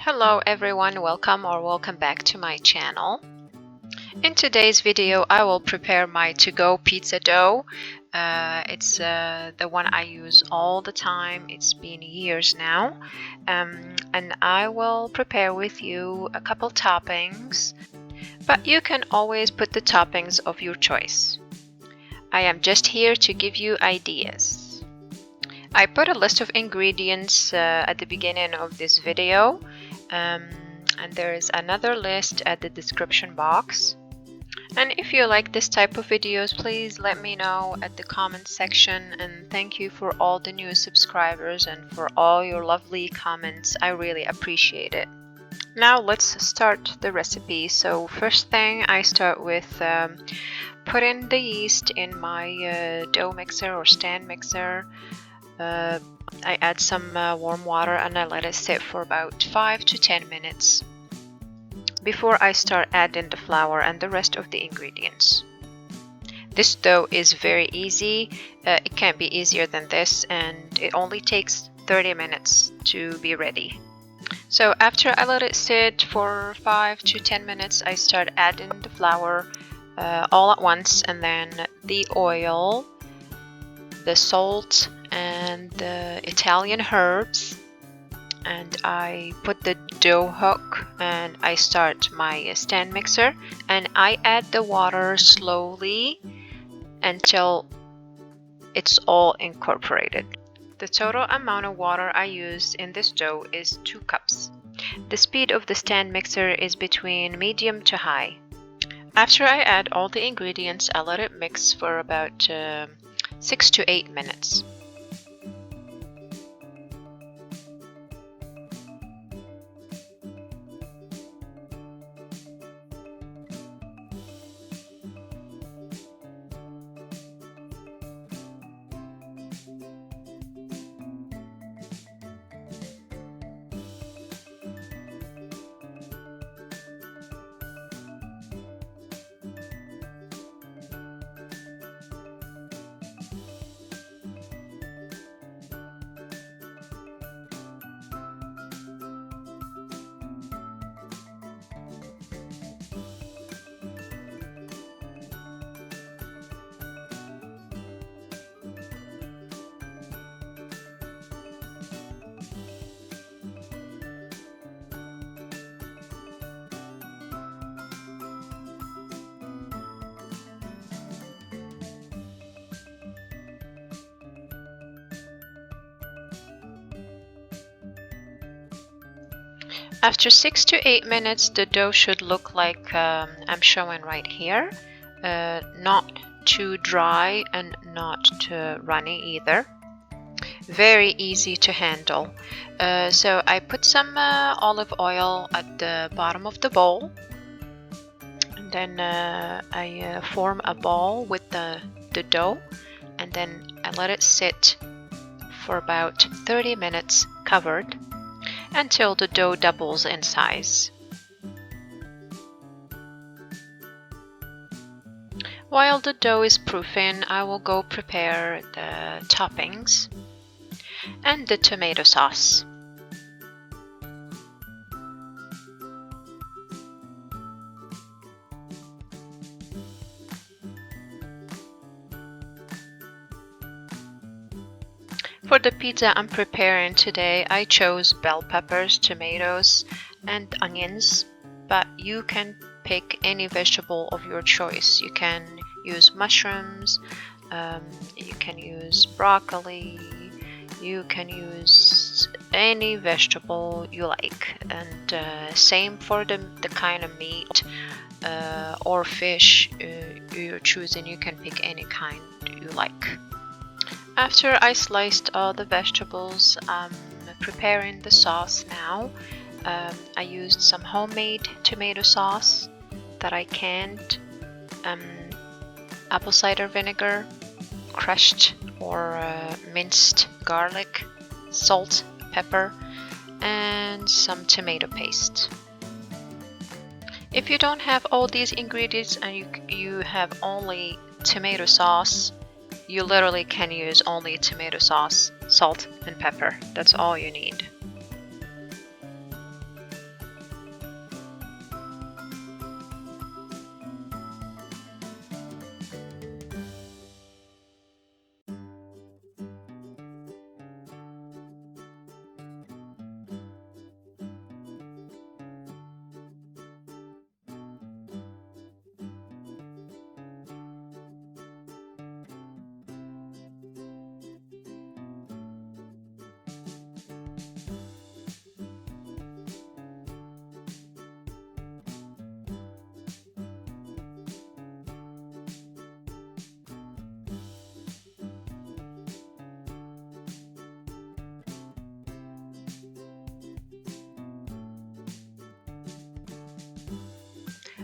Hello everyone, welcome back to my channel. In today's video I will prepare my to-go pizza dough. It's the one I use all the time. It's been years now, and I will prepare with you a couple toppings, but you can always put the toppings of your choice. I am just here to give you ideas. I put a list of ingredients at the beginning of this video, and there is another list at the description box. And if you like this type of videos, please let me know at the comment section, and thank you for all the new subscribers and for all your lovely comments. I really appreciate it. Now let's start the recipe. So first thing, I start with putting the yeast in my dough mixer or stand mixer. I add some warm water and I let it sit for about 5 to 10 minutes before I start adding the flour and the rest of the ingredients. This dough is very easy. It can't be easier than this, and it only takes 30 minutes to be ready. So after I let it sit for 5 to 10 minutes, I start adding the flour all at once, and then the oil, the salt, and the Italian herbs, and I put the dough hook and I start my stand mixer, and I add the water slowly until it's all incorporated. The total amount of water I used in this dough is 2 cups. The speed of the stand mixer is between medium to high. After I add all the ingredients, I let it mix for about 6 to 8 minutes. After 6 to 8 minutes, the dough should look like I'm showing right here. Not too dry and not too runny either. Very easy to handle. So I put some olive oil at the bottom of the bowl. And then I form a ball with the dough. And then I let it sit for about 30 minutes covered, until the dough doubles in size. While the dough is proofing, I will go prepare the toppings and the tomato sauce. For the pizza I'm preparing today, I chose bell peppers, tomatoes, and onions, but you can pick any vegetable of your choice. You can use mushrooms, you can use broccoli, you can use any vegetable you like, and same for the kind of meat or fish you're choosing. You can pick any kind you like. After I sliced all the vegetables, I'm preparing the sauce now. I used some homemade tomato sauce that I canned, apple cider vinegar, crushed or minced garlic, salt, pepper, and some tomato paste. If you don't have all these ingredients and you have only tomato sauce, you literally can use only tomato sauce, salt, and pepper. That's all you need.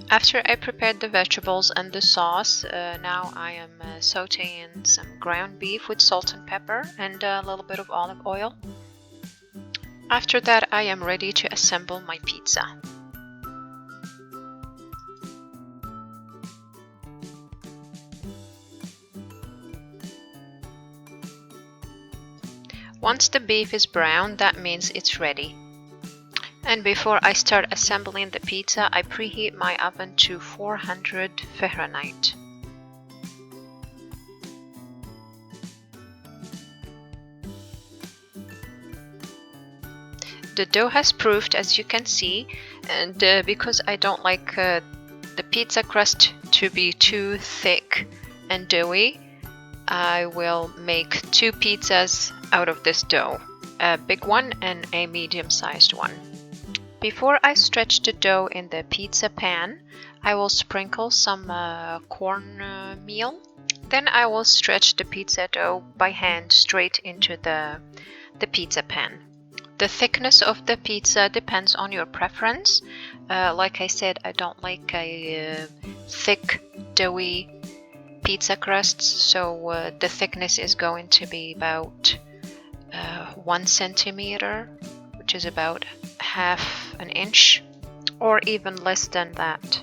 After I prepared the vegetables and the sauce, now I am sauteing some ground beef with salt and pepper and a little bit of olive oil. After that, I am ready to assemble my pizza. Once the beef is brown, that means it's ready. And before I start assembling the pizza, I preheat my oven to 400 Fahrenheit. The dough has proofed, as you can see, and because I don't like the pizza crust to be too thick and doughy, I will make 2 pizzas out of this dough, a big one and a medium-sized one. Before I stretch the dough in the pizza pan, I will sprinkle some corn meal. Then I will stretch the pizza dough by hand straight into the pizza pan. The thickness of the pizza depends on your preference. Like I said, I don't like a thick, doughy pizza crusts, so the thickness is going to be about 1 centimeter, which is about half an inch, or even less than that.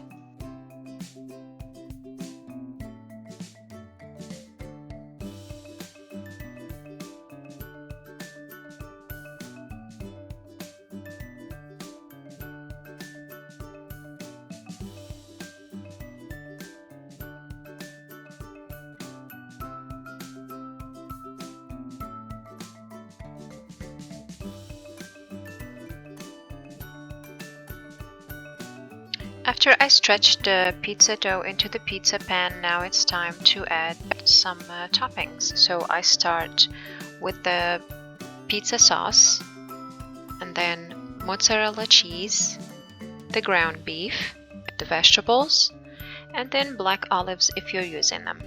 After I stretched the pizza dough into the pizza pan, now it's time to add some toppings. So I start with the pizza sauce, and then mozzarella cheese, the ground beef, the vegetables, and then black olives if you're using them.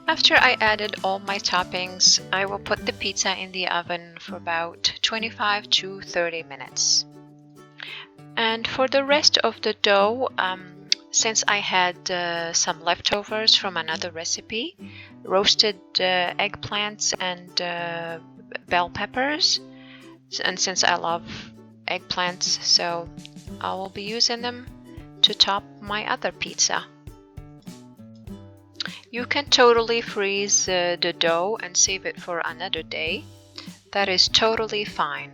After I added all my toppings, I will put the pizza in the oven for about 25 to 30 minutes. And for the rest of the dough, since I had some leftovers from another recipe, roasted eggplants and bell peppers, and since I love eggplants, so I will be using them to top my other pizza. You can totally freeze the dough and save it for another day, That is totally fine.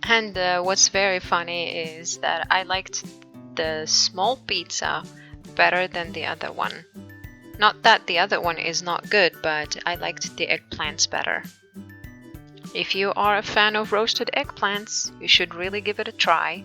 And what's very funny is that I liked the small pizza better than the other one. Not that the other one is not good, but I liked the eggplants better. If you are a fan of roasted eggplants, you should really give it a try.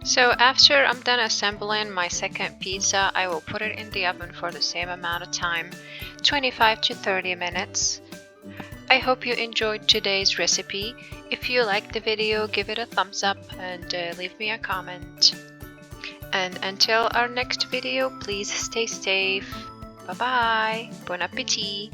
So after I'm done assembling my second pizza, I will put it in the oven for the same amount of time, 25 to 30 minutes. I hope you enjoyed today's recipe. If you liked the video, give it a thumbs up and leave me a comment. And until our next video, please stay safe. Bye bye. Bon appetit.